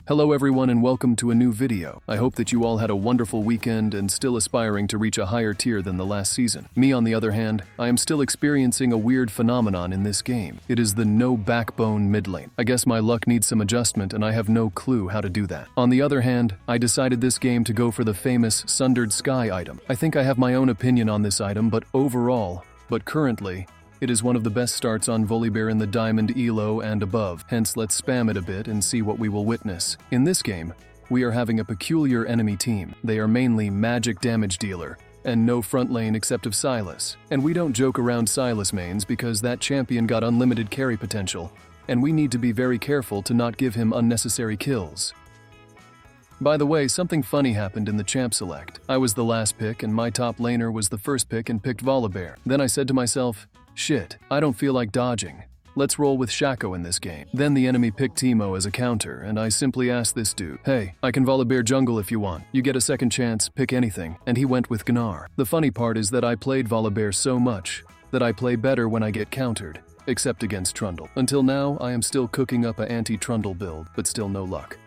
Hello everyone and welcome to a new video. I hope that you all had a wonderful weekend and still aspiring to reach a higher tier than the last season. Me on the other hand, I am still experiencing a weird phenomenon in this game. It is the no backbone mid lane. I guess my luck needs some adjustment and I have no clue how to do that. On the other hand, I decided this game to go for the famous Sundered Sky item. I think I have my own opinion on this item, but currently, it is one of the best starts on Volibear in the Diamond Elo and above, hence let's spam it a bit and see what we will witness. In this game, we are having a peculiar enemy team. They are mainly magic damage dealer, and no front lane except of Sylas. And we don't joke around Sylas mains because that champion got unlimited carry potential, and we need to be very careful to not give him unnecessary kills. By the way, something funny happened in the champ select. I was the last pick and my top laner was the first pick and picked Volibear. Then I said to myself, shit, I don't feel like dodging. Let's roll with Shaco in this game. Then the enemy picked Teemo as a counter, and I simply asked this dude, hey, I can Volibear jungle if you want. You get a second chance, pick anything. And he went with Gnar. The funny part is that I played Volibear so much that I play better when I get countered, except against Trundle. Until now, I am still cooking up a anti-Trundle build, but still no luck.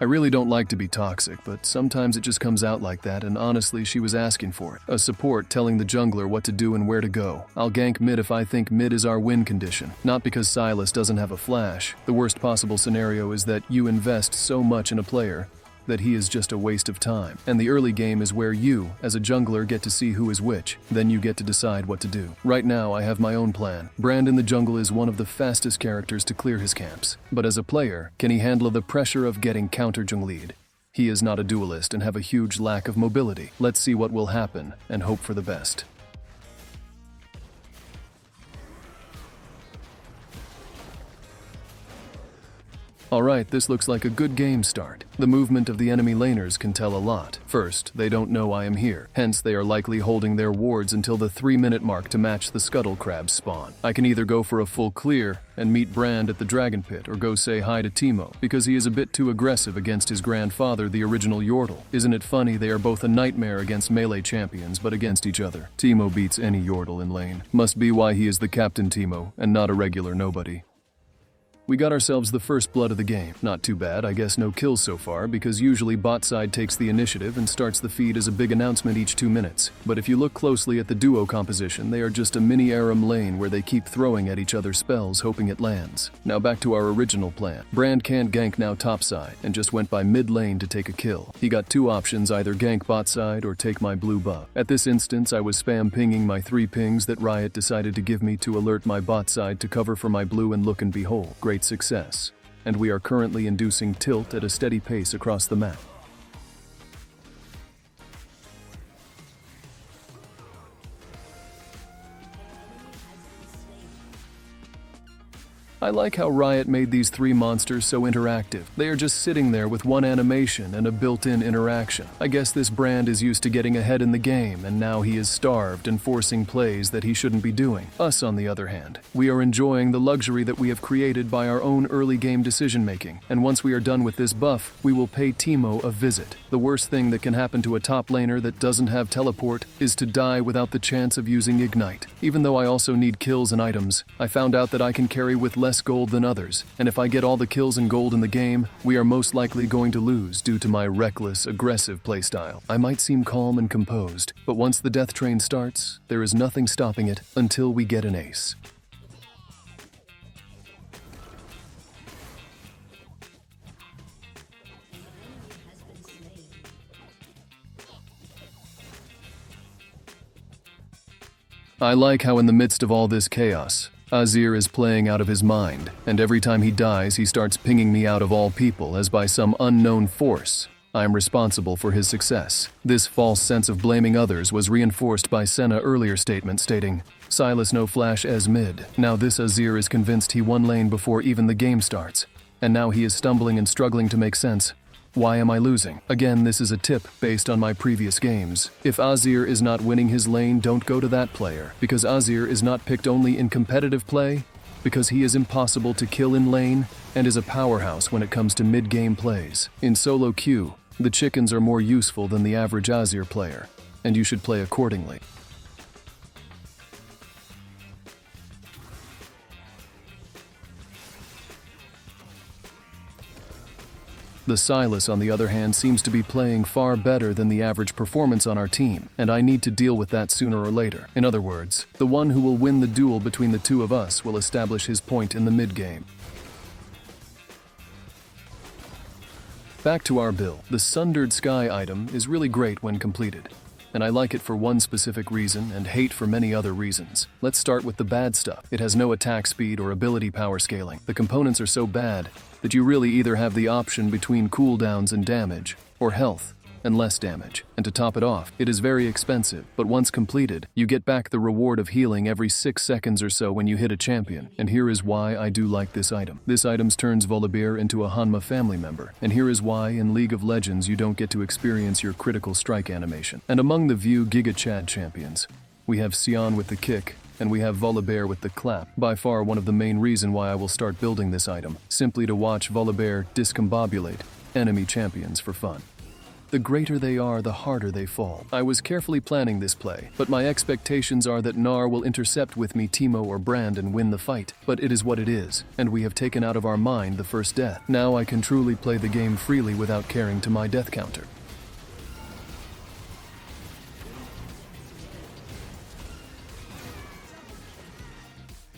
I really don't like to be toxic, but sometimes it just comes out like that, and honestly, she was asking for it. A support telling the jungler what to do and where to go. I'll gank mid if I think mid is our win condition. Not because Sylas doesn't have a flash. The worst possible scenario is that you invest so much in a player that he is just a waste of time. And the early game is where you, as a jungler, get to see who is which. Then you get to decide what to do. Right now, I have my own plan. Brand in the jungle is one of the fastest characters to clear his camps. But as a player, can he handle the pressure of getting counter-jungled? He is not a duelist and have a huge lack of mobility. Let's see what will happen and hope for the best. Alright, this looks like a good game start. The movement of the enemy laners can tell a lot. First, they don't know I am here, hence they are likely holding their wards until the 3-minute mark to match the scuttle crab's spawn. I can either go for a full clear and meet Brand at the dragon pit, or go say hi to Teemo, because he is a bit too aggressive against his grandfather, the original Yordle. Isn't it funny they are both a nightmare against melee champions, but against each other? Teemo beats any Yordle in lane. Must be why he is the captain Teemo, and not a regular nobody. We got ourselves the first blood of the game. Not too bad, I guess no kills so far, because usually bot side takes the initiative and starts the feed as a big announcement each 2 minutes. But if you look closely at the duo composition, they are just a mini Aram lane where they keep throwing at each other spells hoping it lands. Now back to our original plan. Brand can't gank now topside, and just went by mid lane to take a kill. He got 2 options, either gank bot side or take my blue buff. At this instance, I was spam pinging my 3 pings that Riot decided to give me to alert my bot side to cover for my blue, and look and behold, great success, and we are currently inducing tilt at a steady pace across the map. I like how Riot made these 3 monsters so interactive. They are just sitting there with one animation and a built-in interaction. I guess this Brand is used to getting ahead in the game, and now he is starved and forcing plays that he shouldn't be doing. Us, on the other hand, we are enjoying the luxury that we have created by our own early game decision-making, and once we are done with this buff, we will pay Teemo a visit. The worst thing that can happen to a top laner that doesn't have teleport is to die without the chance of using Ignite. Even though I also need kills and items, I found out that I can carry with less gold than others, and if I get all the kills and gold in the game, we are most likely going to lose due to my reckless, aggressive playstyle. I might seem calm and composed, but once the death train starts, there is nothing stopping it until we get an ace. I like how in the midst of all this chaos, Azir is playing out of his mind, and every time he dies he starts pinging me out of all people as by some unknown force I am responsible for his success. This false sense of blaming others was reinforced by Senna's earlier statement stating, Sylas no flash as mid. Now this Azir is convinced he won lane before even the game starts, and now he is stumbling and struggling to make sense. Why am I losing? Again, this is a tip based on my previous games. If Azir is not winning his lane, don't go to that player, because Azir is not picked only in competitive play, because he is impossible to kill in lane and is a powerhouse when it comes to mid-game plays. In solo queue, the chickens are more useful than the average Azir player, and you should play accordingly. The Silas, on the other hand, seems to be playing far better than the average performance on our team, and I need to deal with that sooner or later. In other words, the one who will win the duel between the two of us will establish his point in the mid-game. Back to our build. The Sundered Sky item is really great when completed, and I like it for one specific reason and hate for many other reasons. Let's start with the bad stuff. It has no attack speed or ability power scaling. The components are so bad that you really either have the option between cooldowns and damage, or health and less damage. And to top it off, it is very expensive, but once completed, you get back the reward of healing every 6 seconds or so when you hit a champion. And here is why I do like this item. This item turns Volibear into a Hanma family member. And here is why in League of Legends you don't get to experience your critical strike animation. And among the View Giga Chad champions, we have Sion with the kick, and we have Volibear with the clap. By far one of the main reason why I will start building this item, simply to watch Volibear discombobulate enemy champions for fun. The greater they are, the harder they fall. I was carefully planning this play, but my expectations are that Gnar will intercept with me Teemo or Brand and win the fight. But it is what it is, and we have taken out of our mind the first death. Now I can truly play the game freely without caring to my death counter.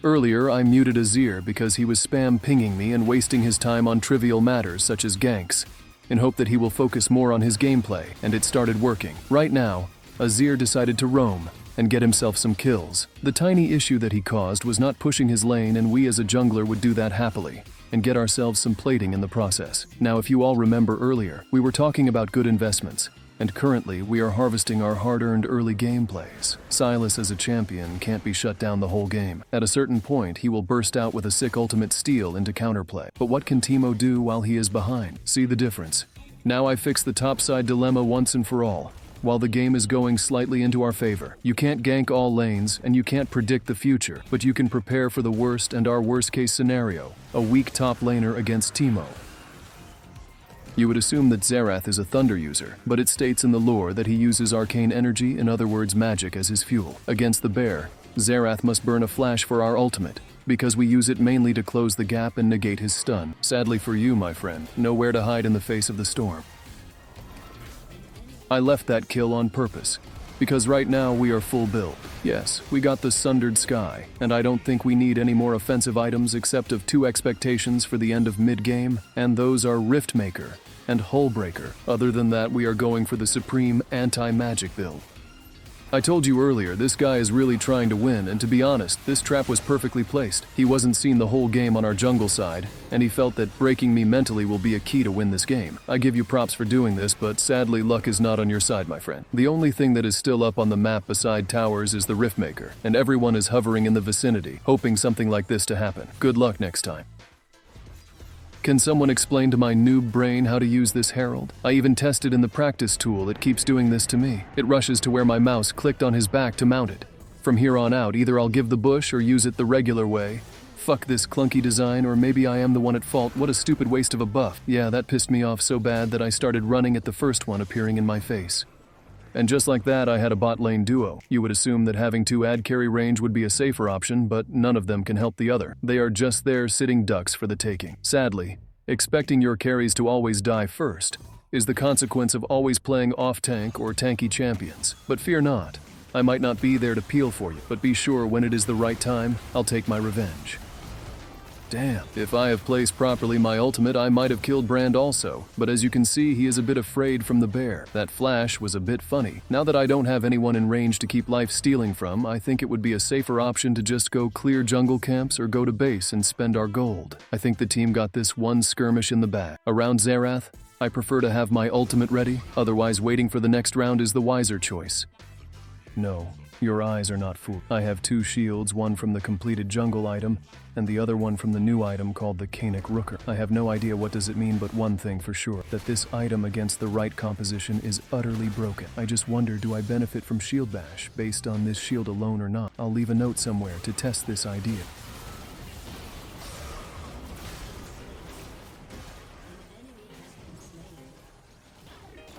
Earlier, I muted Azir because he was spam pinging me and wasting his time on trivial matters such as ganks, in hope that he will focus more on his gameplay, and it started working. Right now, Azir decided to roam and get himself some kills. The tiny issue that he caused was not pushing his lane, and we as a jungler would do that happily and get ourselves some plating in the process. Now, if you all remember earlier, we were talking about good investments, and currently we are harvesting our hard-earned early gameplays. Silas as a champion can't be shut down the whole game. At a certain point, he will burst out with a sick ultimate steal into counterplay. But what can Teemo do while he is behind? See the difference? Now I fix the topside dilemma once and for all, while the game is going slightly into our favor. You can't gank all lanes, and you can't predict the future, but you can prepare for the worst and our worst-case scenario, a weak top laner against Teemo. You would assume that Xerath is a Thunder user, but it states in the lore that he uses arcane energy, in other words magic, as his fuel. Against the bear, Xerath must burn a flash for our ultimate, because we use it mainly to close the gap and negate his stun. Sadly for you, my friend, nowhere to hide in the face of the storm. I left that kill on purpose, because right now we are full build. Yes, we got the Sundered Sky, and I don't think we need any more offensive items except of 2 expectations for the end of mid-game, and those are Riftmaker and Hullbreaker. Other than that, we are going for the supreme anti-magic build. I told you earlier, this guy is really trying to win, and to be honest, this trap was perfectly placed. He wasn't seen the whole game on our jungle side, and he felt that breaking me mentally will be a key to win this game. I give you props for doing this, but sadly luck is not on your side, my friend. The only thing that is still up on the map beside towers is the Riftmaker, and everyone is hovering in the vicinity, hoping something like this to happen. Good luck next time. Can someone explain to my noob brain how to use this herald? I even tested in the practice tool, it keeps doing this to me. It rushes to where my mouse clicked on his back to mount it. From here on out, either I'll give the bush or use it the regular way. Fuck this clunky design, or maybe I am the one at fault. What a stupid waste of a buff. Yeah, that pissed me off so bad that I started running at the first one appearing in my face. And just like that, I had a bot lane duo. You would assume that having 2 ad carry range would be a safer option, but none of them can help the other. They are just there sitting ducks for the taking. Sadly, expecting your carries to always die first is the consequence of always playing off-tank or tanky champions. But fear not, I might not be there to peel for you, but be sure when it is the right time, I'll take my revenge. Damn, if I have placed properly my ultimate, I might have killed Brand also, but as you can see, he is a bit afraid from the bear. That flash was a bit funny. Now that I don't have anyone in range to keep life stealing from, I think it would be a safer option to just go clear jungle camps or go to base and spend our gold. I think the team got this one skirmish in the bag. Around Xerath, I prefer to have my ultimate ready, otherwise waiting for the next round is the wiser choice. No, your eyes are not fooled. I have 2 shields, one from the completed jungle item, and the other one from the new item called the Kanik Rooker. I have no idea what does it mean, but one thing for sure, that this item against the right composition is utterly broken. I just wonder, do I benefit from shield bash based on this shield alone or not? I'll leave a note somewhere to test this idea.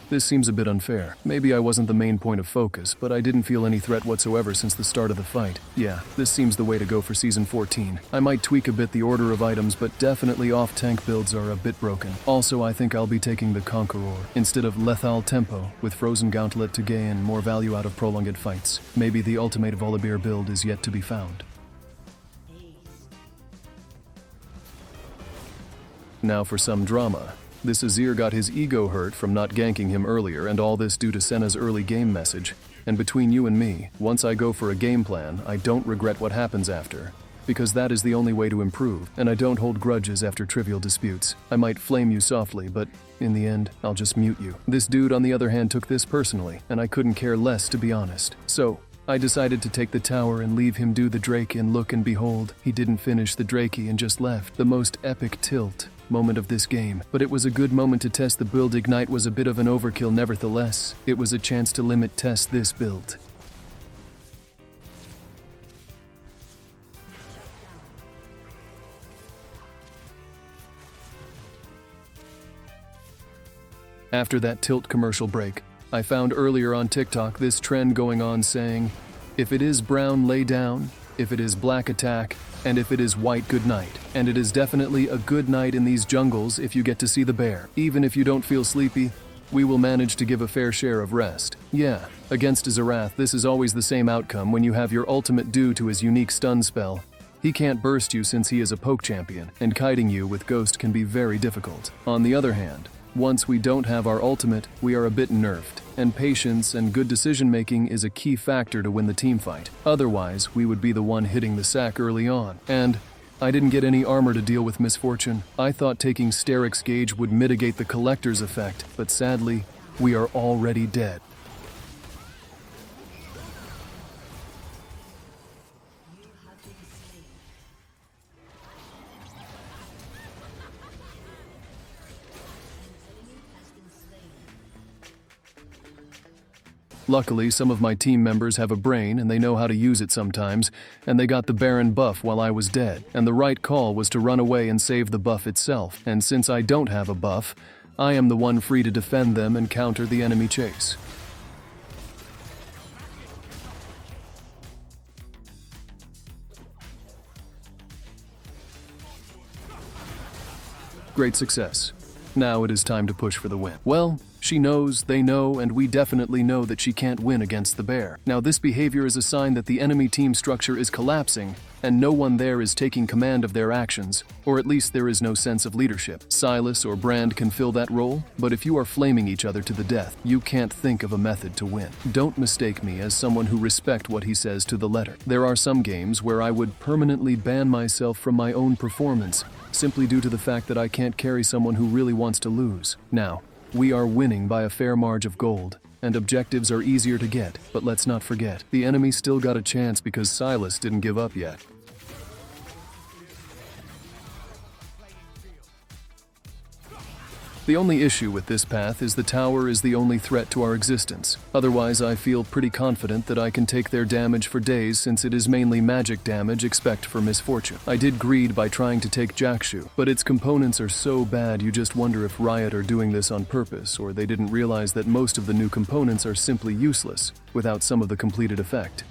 This seems a bit unfair. Maybe I wasn't the main point of focus, but I didn't feel any threat whatsoever since the start of the fight. Yeah, this seems the way to go for Season 14. I might tweak a bit the order of items, but definitely off-tank builds are a bit broken. Also, I think I'll be taking the Conqueror instead of Lethal Tempo, with Frozen Gauntlet to gain more value out of prolonged fights. Maybe the ultimate Volibear build is yet to be found. Now for some drama. This Azir got his ego hurt from not ganking him earlier, and all this due to Senna's early game message. And between you and me, once I go for a game plan, I don't regret what happens after. Because that is the only way to improve, and I don't hold grudges after trivial disputes. I might flame you softly, but in the end, I'll just mute you. This dude, on the other hand, took this personally, and I couldn't care less, to be honest. So, I decided to take the tower and leave him do the Drake, and look and behold, he didn't finish the Drakey and just left. The most epic tilt moment of this game, but it was a good moment to test the build. Ignite was a bit of an overkill nevertheless. It was a chance to limit test this build. After that tilt commercial break, I found earlier on TikTok this trend going on saying, if it is brown, lay down, if it is black, attack, and if it is white, good night. And it is definitely a good night in these jungles if you get to see the bear. Even if you don't feel sleepy, we will manage to give a fair share of rest. Yeah, against Xerath, this is always the same outcome when you have your ultimate due to his unique stun spell. He can't burst you since he is a poke champion, and kiting you with Ghost can be very difficult. On the other hand, once we don't have our ultimate, we are a bit nerfed, and patience and good decision-making is a key factor to win the team fight. Otherwise, we would be the one hitting the sack early on. And I didn't get any armor to deal with misfortune. I thought taking Steric's Gauge would mitigate the collector's effect, but sadly, we are already dead. Luckily, some of my team members have a brain and they know how to use it sometimes, and they got the Baron buff while I was dead, and the right call was to run away and save the buff itself. And since I don't have a buff, I am the one free to defend them and counter the enemy chase. Great success. Now it is time to push for the win. Well, she knows, they know, and we definitely know that she can't win against the bear. Now this behavior is a sign that the enemy team structure is collapsing, and no one there is taking command of their actions, or at least there is no sense of leadership. Silas or Brand can fill that role, but if you are flaming each other to the death, you can't think of a method to win. Don't mistake me as someone who respects what he says to the letter. There are some games where I would permanently ban myself from my own performance, simply due to the fact that I can't carry someone who really wants to lose. Now, we are winning by a fair margin of gold, and objectives are easier to get, but let's not forget, the enemy still got a chance because Silas didn't give up yet. The only issue with this path is the tower is the only threat to our existence. Otherwise, I feel pretty confident that I can take their damage for days since it is mainly magic damage except for misfortune. I did greed by trying to take Jackshu, but its components are so bad you just wonder if Riot are doing this on purpose, or they didn't realize that most of the new components are simply useless without some of the completed effect.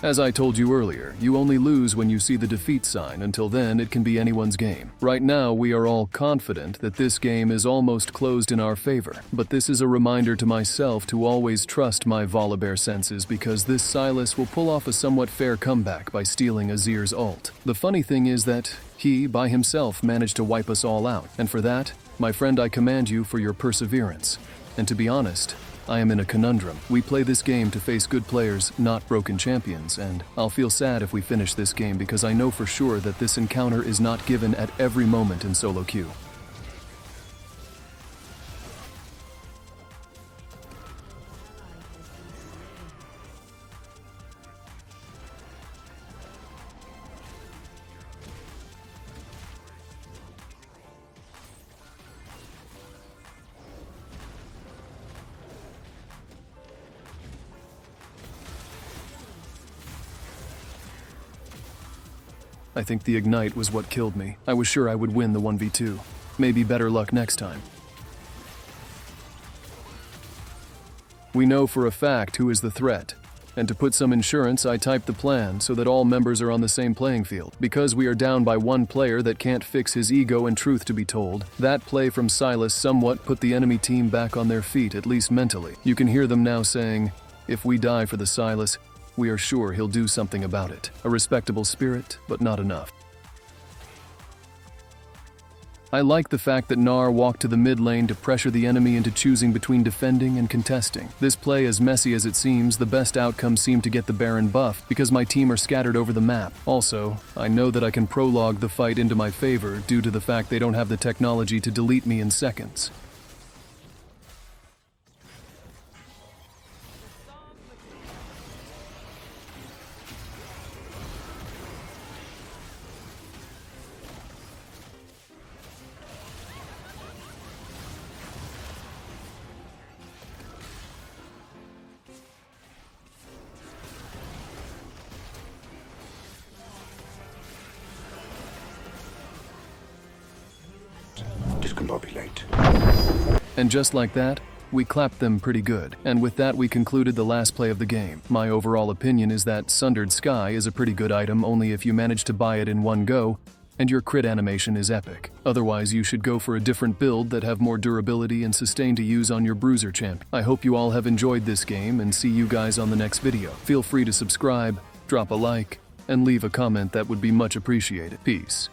As I told you earlier, you only lose when you see the defeat sign. Until then, it can be anyone's game. Right now, we are all confident that this game is almost closed in our favor, but this is a reminder to myself to always trust my Volibear senses because this Silas will pull off a somewhat fair comeback by stealing Azir's ult. The funny thing is that he, by himself, managed to wipe us all out, and for that, my friend, I commend you for your perseverance. And to be honest, I am in a conundrum. We play this game to face good players, not broken champions, and I'll feel sad if we finish this game because I know for sure that this encounter is not given at every moment in solo queue. I think the ignite was what killed me. I was sure I would win the 1v2. Maybe better luck next time. We know for a fact who is the threat. And to put some insurance, I typed the plan so that all members are on the same playing field. Because we are down by one player that can't fix his ego and truth to be told, that play from Silas somewhat put the enemy team back on their feet, at least mentally. You can hear them now saying, if we die for the Silas, we are sure he'll do something about it. A respectable spirit, but not enough. I like the fact that Gnar walked to the mid lane to pressure the enemy into choosing between defending and contesting. This play, as messy as it seems, the best outcome seemed to get the Baron buff because my team are scattered over the map. Also, I know that I can prologue the fight into my favor due to the fact they don't have the technology to delete me in seconds. Discombobulate. And just like that, we clapped them pretty good. And with that, we concluded the last play of the game. My overall opinion is that Sundered Sky is a pretty good item only if you manage to buy it in one go, and your crit animation is epic. Otherwise, you should go for a different build that have more durability and sustain to use on your bruiser champ. I hope you all have enjoyed this game and see you guys on the next video. Feel free to subscribe, drop a like, and leave a comment that would be much appreciated. Peace.